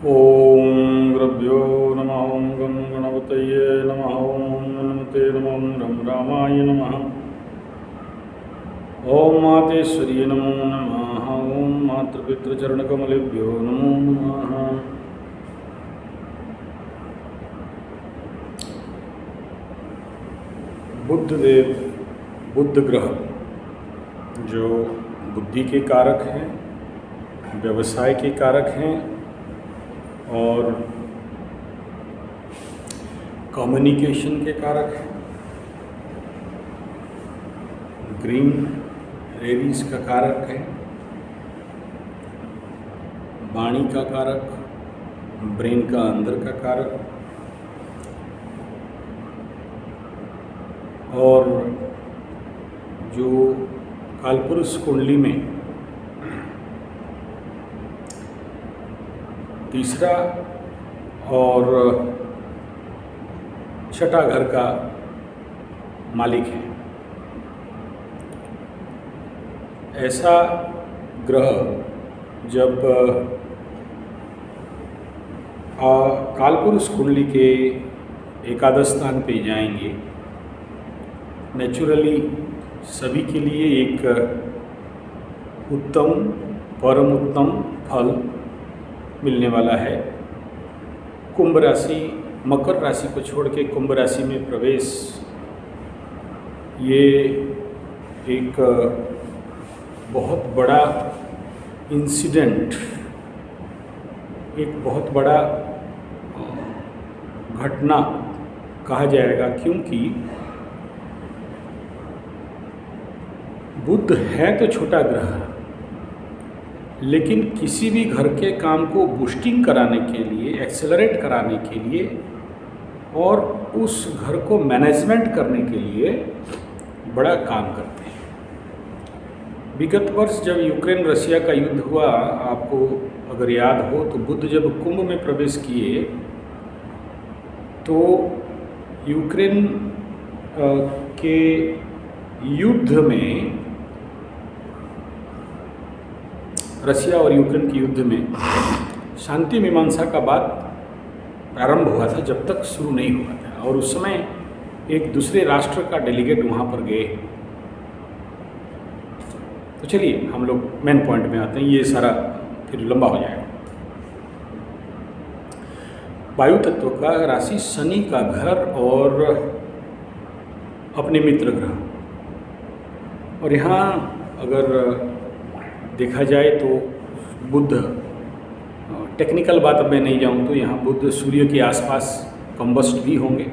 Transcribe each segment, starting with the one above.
ओम गुरुभ्यो नमः। ओम गं गणपतये नमः। ओम गणपते नमः। ओम रं रामाय नमः। ओम मातेश्वर्यै नमो नमः। ओम मातृपितृचरणकमलेभ्यो नमो नमः। बुद्धदेव बुध ग्रह जो बुद्धि के कारक हैं, व्यवसाय के कारक हैं और कम्युनिकेशन के कारक हैं। ग्रीन एरीज का कारक है, वाणी का कारक, ब्रेन का अंदर का कारक और जो कालपुरुष कुंडली में तीसरा और छठा घर का मालिक है। ऐसा ग्रह जब कालपुरुष कुंडली के एकादश स्थान पे जाएंगे, नेचुरली सभी के लिए एक उत्तम परम उत्तम फल मिलने वाला है। कुंभ राशि, मकर राशि को छोड़ के कुंभ राशि में प्रवेश, ये एक बहुत बड़ा इंसिडेंट, एक बहुत बड़ा घटना कहा जाएगा, क्योंकि बुध है तो छोटा ग्रह, लेकिन किसी भी घर के काम को बूस्टिंग कराने के लिए, एक्सेलरेट कराने के लिए और उस घर को मैनेजमेंट करने के लिए बड़ा काम करते हैं। विगत वर्ष जब यूक्रेन रशिया का युद्ध हुआ, आपको अगर याद हो, तो बुध जब कुंभ में प्रवेश किए तो यूक्रेन के युद्ध में, रशिया और यूक्रेन के युद्ध में शांति मीमांसा का बात प्रारंभ हुआ था, जब तक शुरू नहीं हुआ था। और उस समय एक दूसरे राष्ट्र का डेलीगेट वहाँ पर गए। तो चलिए हम लोग मेन पॉइंट में आते हैं, ये सारा फिर लंबा हो जाएगा। वायु तत्व का राशि शनि का घर और अपने मित्र ग्रह, और यहाँ अगर देखा जाए तो बुध, टेक्निकल बात अब मैं नहीं जाऊँ तो यहाँ बुध सूर्य के आसपास कंबस्ट भी होंगे,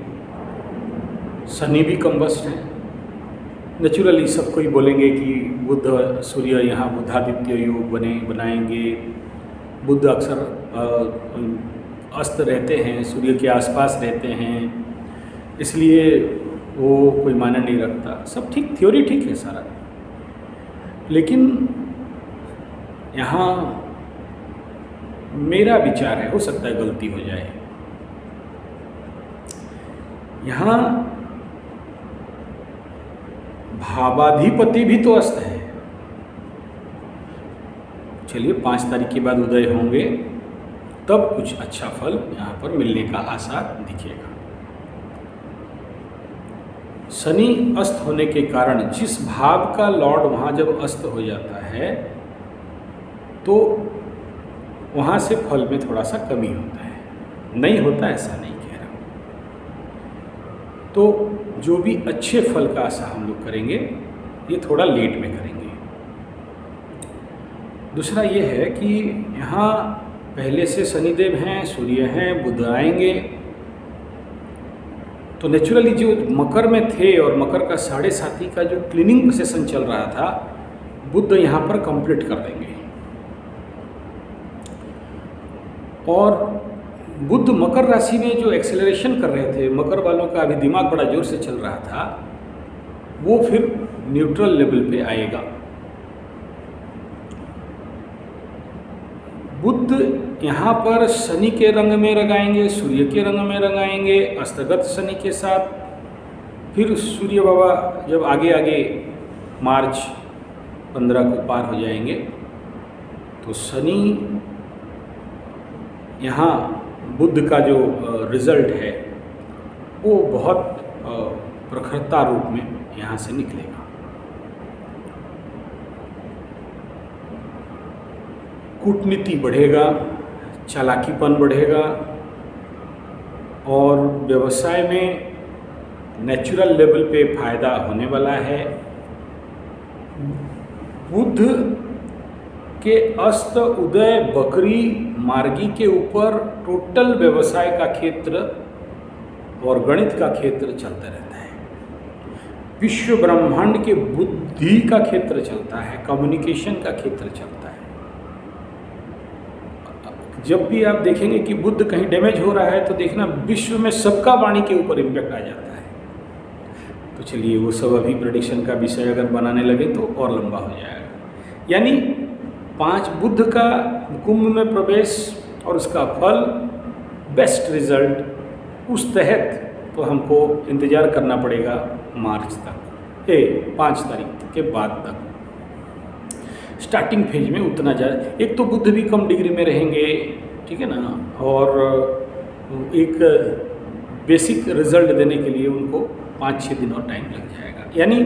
शनि भी कंबस्ट हैं। नेचुरली सब कोई बोलेंगे कि बुध सूर्य यहाँ बुधादित्य योग बनाएंगे। बुध अक्सर अस्त रहते हैं, सूर्य के आसपास रहते हैं, इसलिए वो कोई मायने नहीं रखता। सब ठीक, थ्योरी ठीक है सारा, लेकिन यहाँ मेरा विचार है, हो सकता है गलती हो जाए, यहाँ भावाधिपति भी तो अस्त है। चलिए 5 तारीख के बाद उदय होंगे, तब कुछ अच्छा फल यहाँ पर मिलने का आसार दिखेगा। शनि अस्त होने के कारण जिस भाव का लॉर्ड वहाँ जब अस्त हो जाता है तो वहाँ से फल में थोड़ा सा कमी होता है। नहीं होता ऐसा नहीं कह रहा हूँ। तो जो भी अच्छे फल का आशा हम लोग करेंगे, ये थोड़ा लेट में करेंगे। दूसरा ये है कि यहाँ पहले से शनिदेव हैं, सूर्य हैं, बुध आएंगे, तो नेचुरली जो मकर में थे और मकर का 7.5 का जो क्लीनिंग सेशन चल रहा था, बुध यहाँ पर कंप्लीट कर देंगे। और बुध मकर राशि में जो एक्सेलरेशन कर रहे थे, मकर वालों का अभी दिमाग बड़ा जोर से चल रहा था, वो फिर न्यूट्रल लेवल पे आएगा। बुध यहाँ पर शनि के रंग में रंगाएंगे, सूर्य के रंग में रंगाएंगे, अस्तगत शनि के साथ। फिर सूर्य बाबा जब आगे आगे मार्च 15 को पार हो जाएंगे, तो शनि यहाँ बुध का जो रिज़ल्ट है वो बहुत प्रखरता रूप में यहाँ से निकलेगा। कूटनीति बढ़ेगा, चालाकीपन बढ़ेगा और व्यवसाय में नेचुरल लेवल पे फायदा होने वाला है। बुध के अस्त उदय बकरी मार्गी के ऊपर टोटल व्यवसाय का क्षेत्र और गणित का क्षेत्र चलता रहता है। विश्व ब्रह्मांड के बुद्धि का क्षेत्र चलता है, कम्युनिकेशन का क्षेत्र चलता है। जब भी आप देखेंगे कि बुध कहीं डैमेज हो रहा है तो देखना विश्व में सबका वाणी के ऊपर इम्पैक्ट आ जाता है। तो चलिए वो सब अभी प्रेडिक्शन का विषय अगर बनाने लगे तो और लंबा हो जाएगा। यानी 5 बुध का कुंभ में प्रवेश और उसका फल, बेस्ट रिजल्ट, उस तहत तो हमको इंतज़ार करना पड़ेगा मार्च तक, 5 तारीख के बाद तक। स्टार्टिंग फेज में उतना ज़्यादा, एक तो बुध भी कम डिग्री में रहेंगे, ठीक है ना, और एक बेसिक रिजल्ट देने के लिए उनको 5-6 दिन और टाइम लग जाएगा। यानी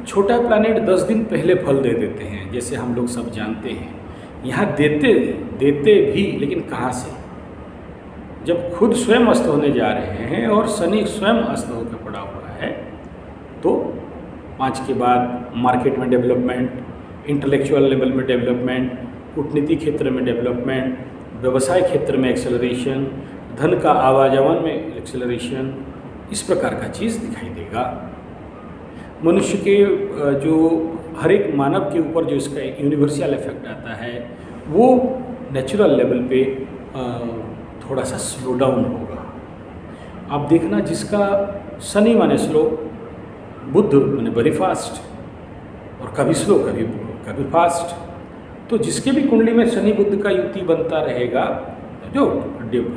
छोटा प्लैनेट 10 दिन पहले फल दे देते हैं, जैसे हम लोग सब जानते हैं। यहाँ देते भी, लेकिन कहाँ से? जब खुद स्वयं अस्त होने जा रहे हैं और शनि स्वयं अस्त होकर पड़ा हुआ है, तो 5 के बाद मार्केट में डेवलपमेंट, इंटेलेक्चुअल लेवल में डेवलपमेंट, कूटनीति क्षेत्र में डेवलपमेंट, व्यवसाय क्षेत्र में एक्सेलरेशन, धन का आवाजावन में एक्सेलरेशन, इस प्रकार का चीज़ दिखाई देगा। मनुष्य के जो हर एक मानव के ऊपर जो इसका यूनिवर्सल इफेक्ट आता है वो नेचुरल लेवल पे थोड़ा सा स्लो डाउन होगा। आप देखना जिसका शनि माने स्लो, बुध माने वेरी फास्ट, और कभी स्लो कभी फास्ट, तो जिसके भी कुंडली में शनि बुध का युति बनता रहेगा, जो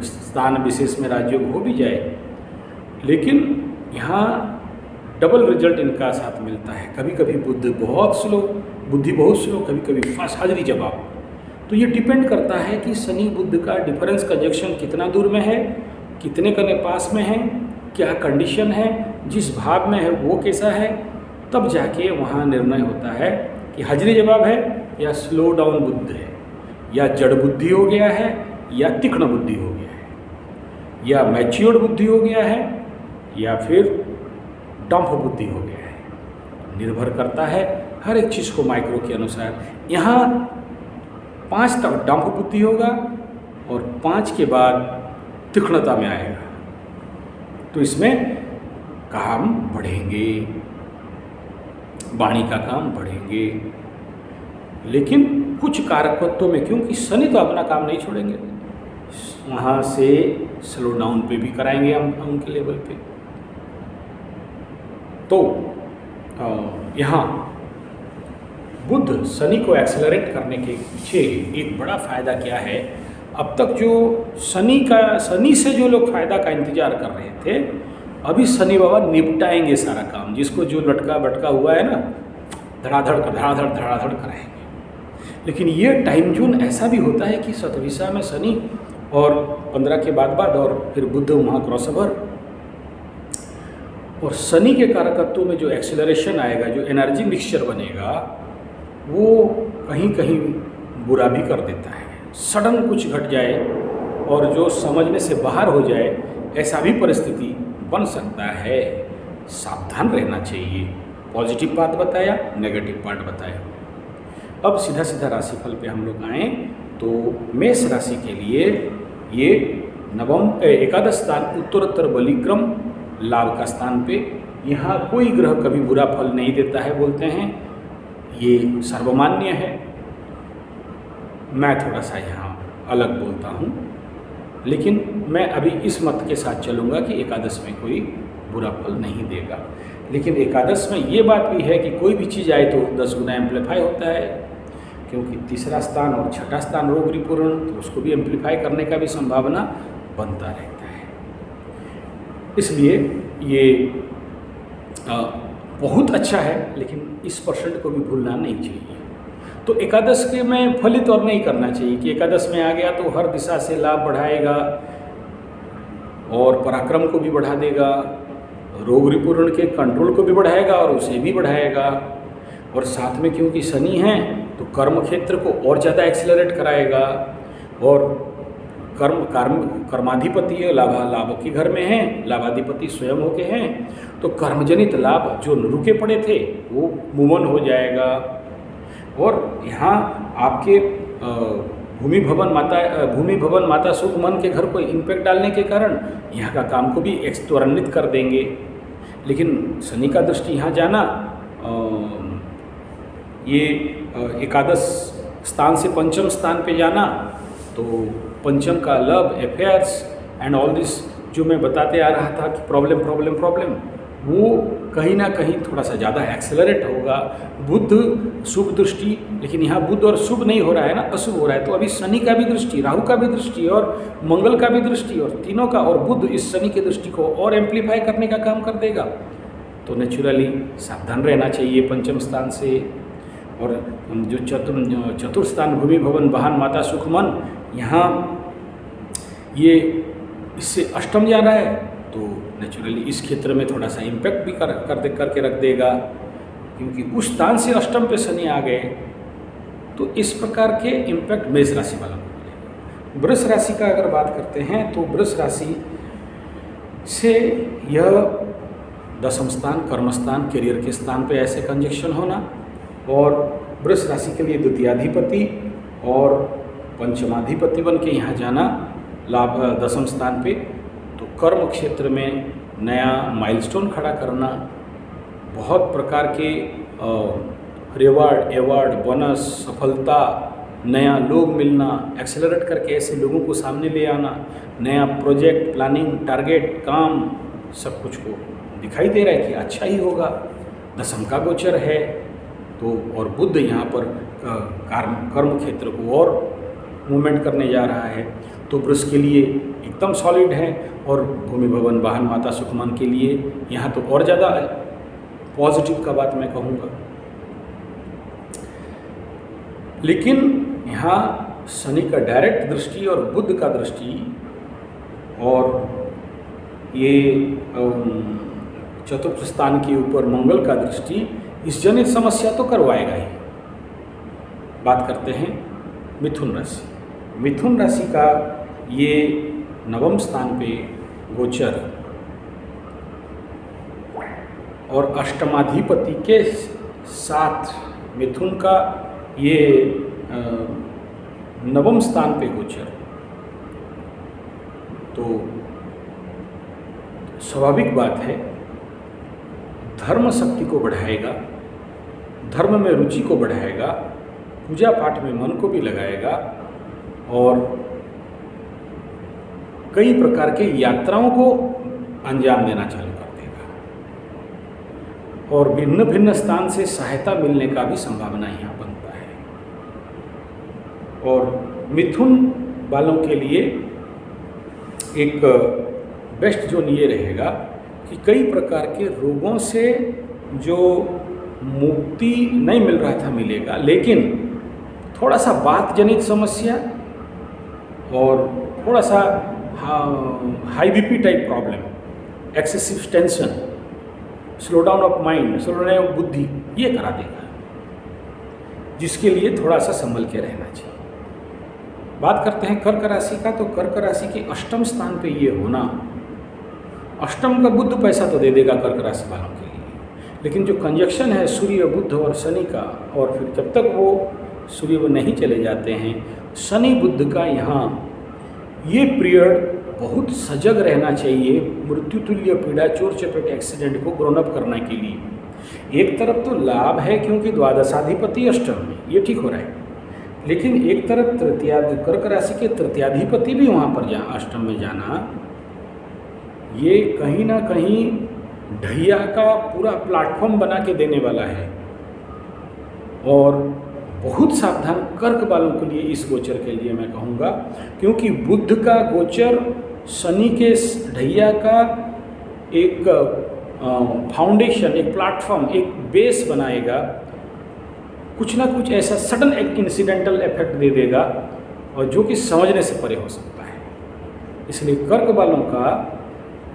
स्थान विशेष में राजयोग हो भी जाए, लेकिन यहाँ डबल रिजल्ट इनका साथ मिलता है। कभी कभी बुद्धि बहुत स्लो, कभी कभी फास्ट, हाजिरी जवाब। तो ये डिपेंड करता है कि शनि बुध का डिफरेंस कंजक्शन कितना दूर में है, कितने कने पास में है, क्या कंडीशन है, जिस भाव में है वो कैसा है, तब जाके वहाँ निर्णय होता है कि हाजिरी जवाब है या स्लो डाउन बुद्धि है, या जड़ बुद्धि हो गया है या तीक्ष्ण बुद्धि हो गया है, या मैच्योर्ड बुद्धि हो गया है या फिर डंप बुद्धि हो गया है। निर्भर करता है हर एक चीज़ को माइक्रो के अनुसार। यहाँ 5 तक डंप बुद्धि होगा और 5 के बाद तीक्ष्णता में आएगा, तो इसमें काम बढ़ेंगे, वाणी का काम बढ़ेंगे। लेकिन कुछ कारकत्वों में, क्योंकि शनि तो अपना काम नहीं छोड़ेंगे, वहाँ से स्लो डाउन पे भी कराएंगे हम उनके लेवल पे। तो यहाँ बुध शनि को एक्सेलरेट करने के पीछे एक बड़ा फायदा क्या है? अब तक जो शनि से जो लोग फायदा का इंतजार कर रहे थे, अभी शनि बाबा निपटाएंगे सारा काम। जिसको जो लटका बटका हुआ है ना, धड़ाधड़ कराएंगे। लेकिन ये टाइम जोन ऐसा भी होता है कि शतभिषा में शनि और 15 के बाद और फिर बुध वहाँ क्रॉसओवर, और शनि के कारकत्वों में जो एक्सेलरेशन आएगा, जो एनर्जी मिक्सचर बनेगा, वो कहीं कहीं बुरा भी कर देता है। सडन कुछ घट जाए और जो समझने से बाहर हो जाए, ऐसा भी परिस्थिति बन सकता है। सावधान रहना चाहिए। पॉजिटिव बात बताया, नेगेटिव पार्ट बताया। अब सीधा राशिफल पे हम लोग आएँ तो मेष राशि के लिए ये एकादश स्थान उत्तरोत्तर बलिक्रम लाभ का स्थान पे, यहाँ कोई ग्रह कभी बुरा फल नहीं देता है बोलते हैं, ये सर्वमान्य है। मैं थोड़ा सा यहाँ अलग बोलता हूँ, लेकिन मैं अभी इस मत के साथ चलूँगा कि एकादश में कोई बुरा फल नहीं देगा। लेकिन एकादश में ये बात भी है कि कोई भी चीज़ आए तो 10 गुना एम्पलीफाई होता है, क्योंकि तीसरा स्थान और छठा स्थान रोग रिपूर्ण, तो उसको भी एम्पलीफाई करने का भी संभावना बनता रहता है। इसलिए ये बहुत अच्छा है, लेकिन इस % को भी भूलना नहीं चाहिए। तो एकादश के में फलित और नहीं करना चाहिए कि एकादश में आ गया तो हर दिशा से लाभ बढ़ाएगा और पराक्रम को भी बढ़ा देगा, रोग रिपूर्ण के कंट्रोल को भी बढ़ाएगा और उसे भी बढ़ाएगा, और साथ में क्योंकि शनि है तो कर्म क्षेत्र को और ज़्यादा एक्सेलरेट कराएगा, और कर्माधिपति लाभ के घर में हैं, लाभाधिपति स्वयं होके हैं, तो कर्मजनित लाभ जो रुके पड़े थे वो मूवन हो जाएगा। और यहाँ आपके भूमि भवन माता सुख मन के घर को इम्पैक्ट डालने के कारण यहाँ का काम को भी त्वरान्वित कर देंगे। लेकिन शनि का दृष्टि यहाँ जाना, ये एकादश स्थान से पंचम स्थान पे जाना, तो पंचम का love, affairs and all this जो मैं बताते आ रहा था कि प्रॉब्लम वो कहीं ना कहीं थोड़ा सा ज़्यादा एक्सेलरेट होगा। बुध शुभ दृष्टि, लेकिन यहाँ बुध और शुभ नहीं हो रहा है ना, अशुभ हो रहा है। तो अभी शनि का भी दृष्टि, राहु का भी दृष्टि और मंगल का भी दृष्टि, और तीनों का, और बुध इस शनि की दृष्टि को और एम्पलीफाई करने का काम कर देगा। तो नेचुरली सावधान रहना चाहिए पंचम स्थान से। और जो चतुर्थ स्थान भूमि भवन वाहन माता सुख मन, यहाँ ये इससे अष्टम जा रहा है, तो नेचुरली इस क्षेत्र में थोड़ा सा इम्पैक्ट भी करके रख देगा, क्योंकि उस स्थान से अष्टम पे शनि आ गए। तो इस प्रकार के इम्पैक्ट मेष राशि वालों को मिलेगा। वृष राशि का अगर बात करते हैं तो वृष राशि से यह दशम स्थान, कर्मस्थान, करियर के स्थान पे ऐसे कंजक्शन होना, और वृष राशि के लिए द्वितीयाधिपति और पंचमाधिपति बन के यहाँ जाना लाभ दशम स्थान पे, तो कर्म क्षेत्र में नया माइलस्टोन खड़ा करना, बहुत प्रकार के रिवार्ड, एवार्ड, बोनस, सफलता, नया लोग मिलना, एक्सेलरेट करके ऐसे लोगों को सामने ले आना, नया प्रोजेक्ट, प्लानिंग, टारगेट, काम, सब कुछ को दिखाई दे रहा है कि अच्छा ही होगा। दशम का गोचर है, तो और बुध यहाँ पर कर्म क्षेत्र को और मूवमेंट करने जा रहा है, तो वृष के लिए एकदम सॉलिड है। और भूमि भवन वाहन माता सुखमन के लिए यहाँ तो और ज़्यादा पॉजिटिव का बात मैं कहूँगा। लेकिन यहाँ शनि का डायरेक्ट दृष्टि और बुध का दृष्टि और ये चतुर्थ स्थान के ऊपर मंगल का दृष्टि इस जनित समस्या तो करवाएगा ही। बात करते हैं मिथुन राशि। मिथुन राशि का ये नवम स्थान पे गोचर और अष्टमाधिपति के साथ मिथुन का ये नवम स्थान पे गोचर, तो स्वाभाविक बात है धर्म शक्ति को बढ़ाएगा, धर्म में रुचि को बढ़ाएगा, पूजा पाठ में मन को भी लगाएगा, और कई प्रकार के यात्राओं को अंजाम देना चालू कर देगा, और भिन्न भिन्न स्थान से सहायता मिलने का भी संभावना यहाँ बनता है। और मिथुन वालों के लिए एक बेस्ट जोन ये रहेगा कि कई प्रकार के रोगों से जो मुक्ति नहीं मिल रहा था मिलेगा, लेकिन थोड़ा सा बात जनित समस्या और थोड़ा सा high BP type problem, excessive tension, slow down of mind, slow down of बुद्धि, ये करा देगा, जिसके लिए थोड़ा सा संभल के रहना चाहिए। बात करते हैं कर्क राशि का, तो कर्क राशि के अष्टम स्थान पे ये होना, अष्टम का बुध पैसा तो दे देगा कर्क राशि वालों के लिए, लेकिन जो कंजक्शन है सूर्य, बुध और शनि का, और फिर जब तक वो सूर्य वो नहीं चले जाते हैं शनि बुध का, यहाँ ये पीरियड बहुत सजग रहना चाहिए मृत्युतुल्य पीड़ा, चोर चपेट एक्सीडेंट को ग्रोन अप करने के लिए। एक तरफ तो लाभ है क्योंकि द्वादशाधिपति अष्टम में, ये ठीक हो रहा है, लेकिन एक तरफ कर्क राशि के तृतीयाधिपति भी वहाँ पर अष्टम में जाना, ये कहीं ना कहीं ढैया का पूरा प्लेटफॉर्म बना के देने वाला है। और बहुत सावधान कर्क वालों के लिए इस गोचर के लिए मैं कहूँगा, क्योंकि बुध का गोचर शनि के ढैया का एक फाउंडेशन, एक प्लेटफॉर्म, एक बेस बनाएगा, कुछ ना कुछ ऐसा सडन एक इंसिडेंटल इफेक्ट दे देगा और जो कि समझने से परे हो सकता है। इसलिए कर्क वालों का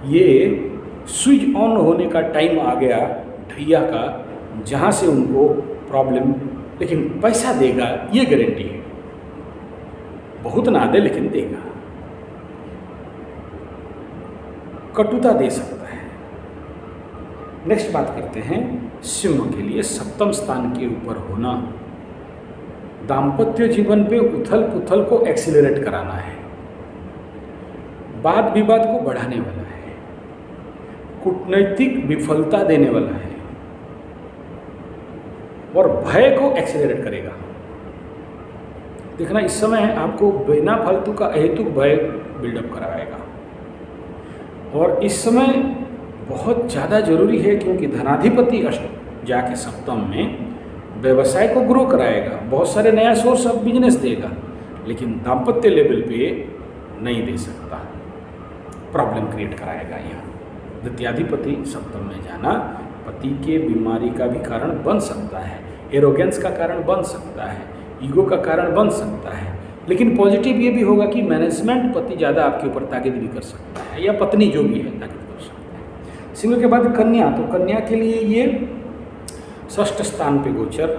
ये स्विच ऑन होने का टाइम आ गया ढैया का, जहाँ से उनको प्रॉब्लम, लेकिन पैसा देगा ये गारंटी है। बहुत ना दे लेकिन देगा। कटुता दे सकता है। नेक्स्ट बात करते हैं सिंह के लिए सप्तम स्थान के ऊपर होना। दाम्पत्य जीवन पे उथल पुथल को एक्सीलरेट कराना है, वाद विवाद को बढ़ाने वाला है, कूटनैतिक विफलता देने वाला है और भय को एक्सीलरेट करेगा। देखना इस समय आपको बिना फालतू का अहेतुक भय बिल्डअप कराएगा और इस समय बहुत ज़्यादा जरूरी है, क्योंकि धनाधिपति अष्ट जाके सप्तम में व्यवसाय को ग्रो कराएगा, बहुत सारे नया सोर्स ऑफ बिजनेस देगा, लेकिन दाम्पत्य लेवल पे नहीं दे सकता, प्रॉब्लम क्रिएट कराएगा। यहाँ द्वितीयाधिपति सप्तम में जाना पति के बीमारी का भी कारण बन सकता है, एरोगेंस का कारण बन सकता है, ईगो का कारण बन सकता है, लेकिन पॉजिटिव ये भी होगा कि मैनेजमेंट पति ज़्यादा आपके ऊपर ताकत भी कर सकता है, या पत्नी जो भी है ताकत कर सकता है। सिंह के बाद कन्या, तो कन्या के लिए ये षष्ठ स्थान पे गोचर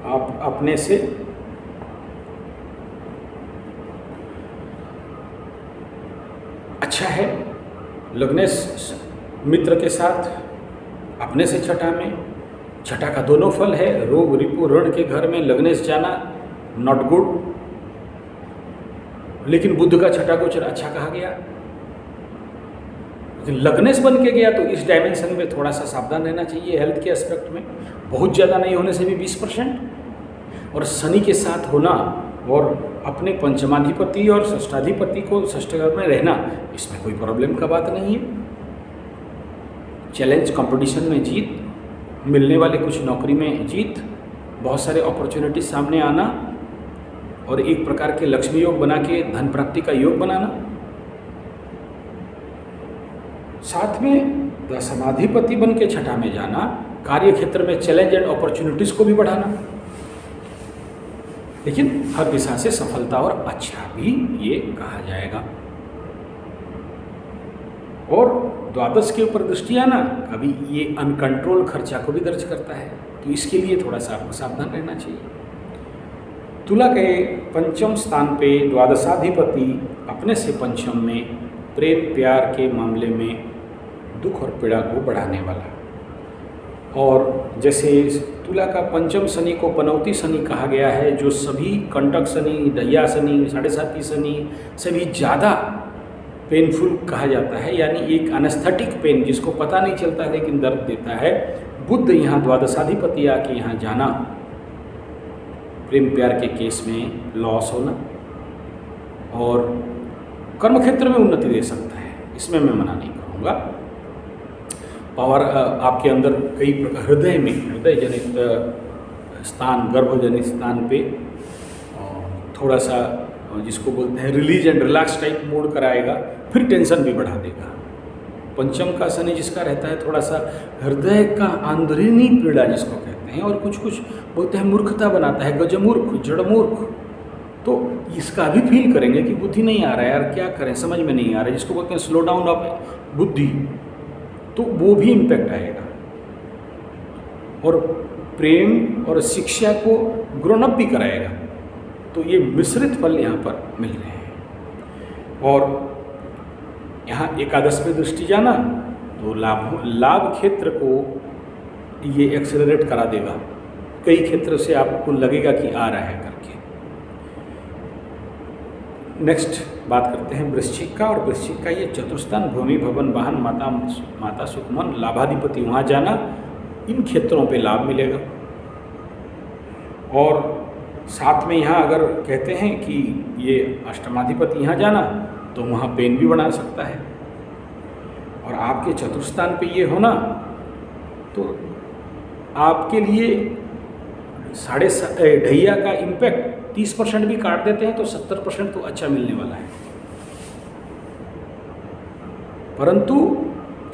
आप अपने से अच्छा है। लग्नेश मित्र के साथ अपने से छठा में, छठा का दोनों फल है, रोग रिपु ऋण के घर में लग्नेश जाना नॉट गुड, लेकिन बुध का छठा गोचर अच्छा कहा गया। लेकिन लग्नेश बन के गया तो इस डायमेंशन में थोड़ा सा सावधान रहना चाहिए हेल्थ के एस्पेक्ट में, बहुत ज़्यादा नहीं होने से भी 20%। और शनि के साथ होना और अपने पंचमाधिपति और षष्ठाधिपति को षष्ठ घर में रहना, इसमें कोई प्रॉब्लम का बात नहीं है। चैलेंज कंपटीशन में जीत, मिलने वाले कुछ नौकरी में जीत, बहुत सारे अपॉर्चुनिटी सामने आना और एक प्रकार के लक्ष्मी योग बना के धन प्राप्ति का योग बनाना। साथ में दशमाधिपति बन के छठा में जाना, कार्य क्षेत्र में चैलेंज एंड अपॉर्चुनिटीज़ को भी बढ़ाना, लेकिन हर दिशा से सफलता और अच्छा भी ये कहा जाएगा। और द्वादश के ऊपर दृष्टि आना कभी ये अनकंट्रोल खर्चा को भी दर्ज करता है, तो इसके लिए थोड़ा सा आपको सावधान रहना चाहिए। तुला के पंचम स्थान पे द्वादशाधिपति अपने से पंचम में प्रेम प्यार के मामले में दुख और पीड़ा को बढ़ाने वाला। और जैसे तुला का पंचम शनि को पनौती शनि कहा गया है, जो सभी कंटक शनि, ढैया शनि, साढ़े साती शनि से भी ज़्यादा पेनफुल कहा जाता है, यानी एक एनेस्थेटिक पेन जिसको पता नहीं चलता है लेकिन दर्द देता है। बुध यहाँ द्वादशाधिपति आके यहाँ जाना, प्रेम प्यार के केस में लॉस होना और कर्म क्षेत्र में उन्नति दे सकता है, इसमें मैं मना नहीं करूँगा। पावर आपके अंदर कई प्रकार, हृदय में, हृदय जनित स्थान, गर्भ जनित स्थान पे थोड़ा सा जिसको बोलते हैं release and relax type mood कराएगा, फिर टेंशन भी बढ़ा देगा। पंचम का शनि जिसका रहता है थोड़ा सा हृदय का आंतरिक पीड़ा जिसको कहते हैं, और कुछ कुछ बोलते हैं मूर्खता बनाता है, गजमूर्ख, जड़मूर्ख, तो इसका भी फील करेंगे कि बुद्धि नहीं आ रहा है यार, क्या करें समझ में नहीं आ रहा है, जिसको बोलते हैं स्लो डाउन ऑफ बुद्धि, तो वो भी इम्पैक्ट आएगा। और प्रेम और शिक्षा को ग्रोन अप भी कराएगा, तो ये मिश्रित फल यहाँ पर मिल रहे हैं। और यहाँ एकादश पे दृष्टि जाना तो लाभ क्षेत्र को ये एक्सेलरेट करा देगा, कई क्षेत्र से आपको लगेगा कि आ रहा है करके। नेक्स्ट बात करते हैं वृश्चिक का, और वृश्चिक का ये चतुर्थस्थान भूमि भवन वाहन माता सुखमन लाभाधिपति वहाँ जाना, इन क्षेत्रों पे लाभ मिलेगा। और साथ में यहाँ अगर कहते हैं कि ये अष्टमाधिपति यहाँ जाना तो वहाँ पेन भी बना सकता है। और आपके चतुर्थस्थान पे ये होना तो आपके लिए ढैया का इम्पैक्ट 30% भी काट देते हैं तो 70% तो अच्छा मिलने वाला है। परंतु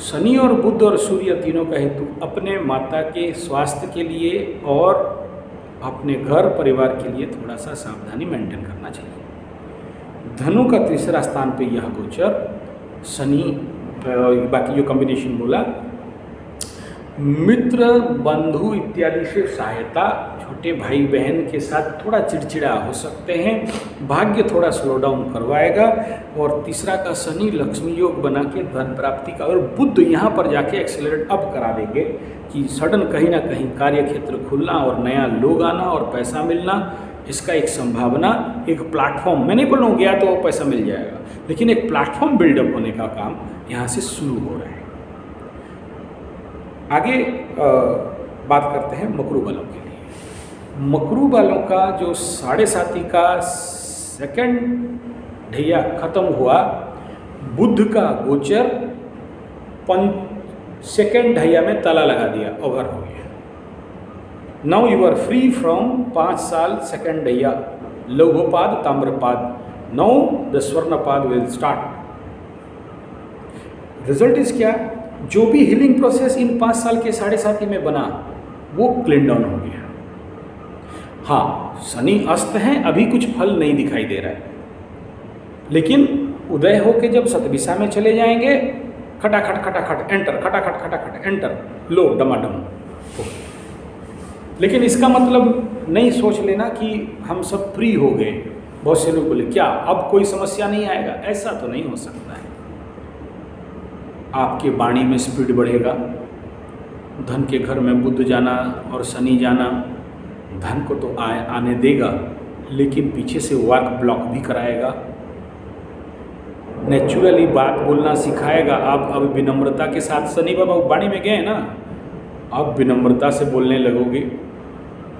शनि और बुध और सूर्य तीनों का हेतु अपने माता के स्वास्थ्य के लिए और अपने घर परिवार के लिए थोड़ा सा सावधानी मेंटेन करना चाहिए। धनु का तीसरा स्थान पे यह गोचर शनि, बाकी जो कॉम्बिनेशन बोला, मित्र बंधु इत्यादि से सहायता, छोटे भाई बहन के साथ थोड़ा चिड़चिड़ा हो सकते हैं, भाग्य थोड़ा स्लो डाउन करवाएगा। और तीसरा का शनि लक्ष्मी योग बना के धन प्राप्ति का, और बुध यहाँ पर जाके एक्सेलरेट अप करा देंगे कि सडन कहीं ना कहीं कार्य क्षेत्र खुलना और नया लोग आना और पैसा मिलना, इसका एक संभावना, एक प्लेटफॉर्म, मैं नहीं बोल रहा हूँ गया तो पैसा मिल जाएगा, लेकिन एक प्लेटफॉर्म बिल्डअप होने का काम यहाँ से शुरू हो रहा है। आगे बात करते हैं मकरू वालों के लिए। मकरू वालों का जो 7.5 का सेकंड ढैया खत्म हुआ, बुध का गोचर सेकंड ढैया में ताला लगा दिया, ओवर हो गया। Now you are free from 5 साल सेकंड ढैया, लौहपाद ताम्रपाद, नाउ द स्वर्णपाद विल स्टार्ट। रिजल्ट इज क्या? जो भी हीलिंग प्रोसेस इन 5 साल के 7.5 में बना वो क्लीन डाउन हो गया। हाँ, शनि अस्त हैं, अभी कुछ फल नहीं दिखाई दे रहा है, लेकिन उदय होके जब सतदिशा में चले जाएंगे, खटाखट खटाखट एंटर, खटाखट खटाखट एंटर, लो डमाडम। लेकिन इसका मतलब नहीं सोच लेना कि हम सब फ्री हो गए। बहुत से लोग बोले क्या अब कोई समस्या नहीं आएगा, ऐसा तो नहीं हो सकता है। आपके वाणी में स्पीड बढ़ेगा, धन के घर में बुध जाना और शनि जाना धन को तो आने देगा, लेकिन पीछे से वाक ब्लॉक भी कराएगा। नेचुरली बात बोलना सिखाएगा। आप अब विनम्रता के साथ, शनि बाबा वाणी में गए ना, अब विनम्रता से बोलने लगोगे।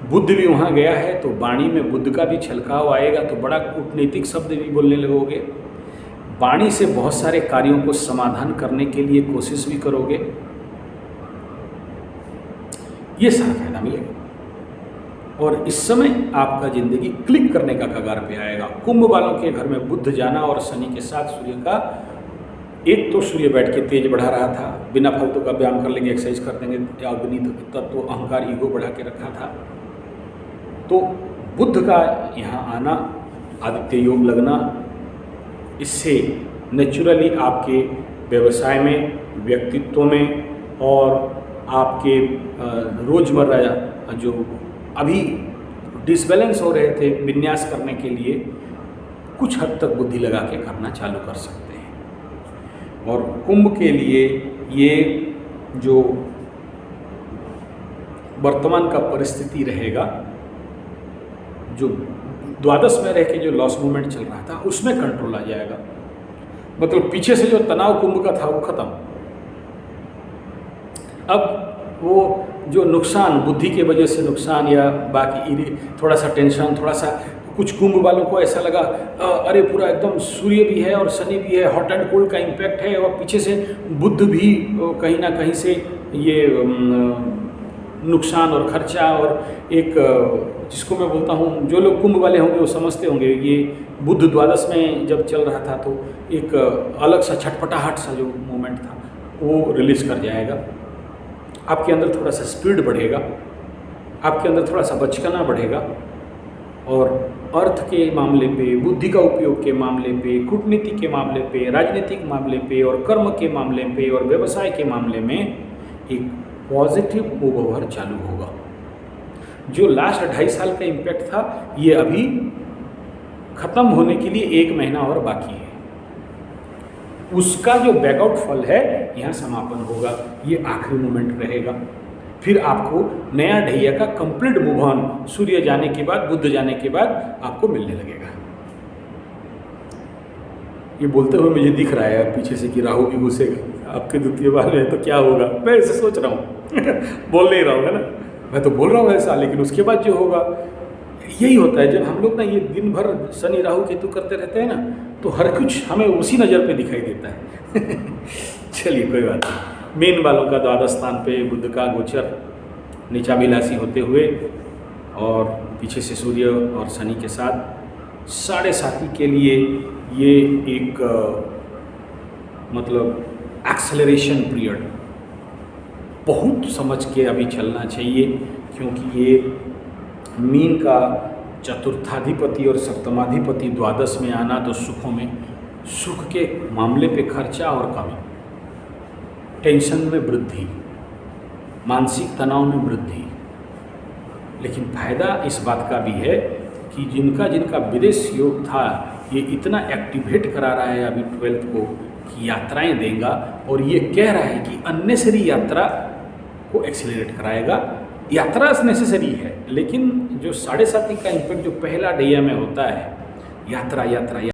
बुध भी वहाँ गया है तो वाणी में बुध का भी छलकाव आएगा, तो बड़ा कूटनीतिक शब्द भी बोलने लगोगे। वाणी से बहुत सारे कार्यों को समाधान करने के लिए कोशिश भी करोगे। ये सारा फायदा मिलेगा और इस समय आपका जिंदगी क्लिक करने का कगार पे आएगा। कुंभ वालों के घर में बुध जाना और शनि के साथ सूर्य का, एक तो सूर्य बैठ के तेज बढ़ा रहा था, बिना फालतू का व्यायाम कर लेंगे, एक्सरसाइज कर देंगे, अग्नि तत्व अहंकार ईगो बढ़ा के रखा था। तो बुध का यहाँ आना, आदित्य योग लगना, इससे नेचुरली आपके व्यवसाय में, व्यक्तित्व में और आपके रोजमर्रा जो अभी डिसबैलेंस हो रहे थे, विन्यास करने के लिए कुछ हद तक बुद्धि लगा के करना चालू कर सकते हैं। और कुंभ के लिए ये जो वर्तमान का परिस्थिति रहेगा, जो द्वादश में रह के जो लॉस मूवमेंट चल रहा था उसमें कंट्रोल आ जाएगा। मतलब पीछे से जो तनाव कुंभ का था वो खत्म। अब वो जो नुकसान, बुद्धि के वजह से नुकसान या बाकी थोड़ा सा टेंशन, थोड़ा सा, कुछ कुंभ वालों को ऐसा लगा अरे पूरा एकदम सूर्य भी है और शनि भी है, हॉट एंड कोल्ड का इम्पैक्ट है, और पीछे से बुध भी कहीं ना कहीं से ये नुकसान और खर्चा, और एक जिसको मैं बोलता हूँ, जो लोग कुंभ वाले होंगे वो समझते होंगे, ये बुध द्वादश में जब चल रहा था तो एक अलग सा छटपटाहट सा जो मोमेंट था वो रिलीज कर जाएगा। आपके अंदर थोड़ा सा स्पीड बढ़ेगा, आपके अंदर थोड़ा सा बचकाना बढ़ेगा, और अर्थ के मामले पे, बुद्धि का उपयोग के मामले पे, कूटनीति के मामले पे, राजनीतिक मामले पे और कर्म के मामले पे और व्यवसाय के मामले में एक पॉजिटिव मूव ओवर चालू होगा। जो लास्ट 2.5 साल का इम्पैक्ट था ये अभी ख़त्म होने के लिए 1 महीना और बाकी है। उसका जो बैकआउट फल है यहाँ समापन होगा, ये आखिरी मोमेंट रहेगा। फिर आपको नया ढैया का कंप्लीट मूव ऑन सूर्य जाने के बाद, बुध जाने के बाद आपको मिलने लगेगा। ये बोलते हुए मुझे दिख रहा है पीछे से कि राहु भी घुसेगा आपके द्वितीय भाव में, तो क्या होगा, मैं ऐसे सोच रहा हूँ बोल नहीं रहा हूँ, है ना, मैं तो बोल रहा हूँ ऐसा, लेकिन उसके बाद जो होगा यही होता है। जब हम लोग ना ये दिन भर शनि राहु केतु करते रहते हैं ना, तो हर कुछ हमें उसी नज़र पे दिखाई देता है चलिए कोई बात नहीं। मीन वालों का द्वादश स्थान पे बुध का गोचर नीचाभिलाषी होते हुए और पीछे से सूर्य और शनि के साथ 7.5 के लिए ये एक मतलब एक्सेलरेशन पीरियड, बहुत समझ के अभी चलना चाहिए, क्योंकि ये मीन का चतुर्थाधिपति और सप्तमाधिपति द्वादश में आना तो सुखों में, सुख के मामले पे खर्चा और कमी, टेंशन में वृद्धि, मानसिक तनाव में वृद्धि। लेकिन फायदा इस बात का भी है कि जिनका जिनका विदेश योग था ये इतना एक्टिवेट करा रहा है अभी 12th को कि यात्राएं देगा, और ये कह रहा है कि अननेसरी यात्रा को एक्सेलरेट कराएगा। यात्रा नेसेसरी है, लेकिन जो 7.5 का इम्पैक्ट जो पहला डैया में होता है, यात्रा यात्रा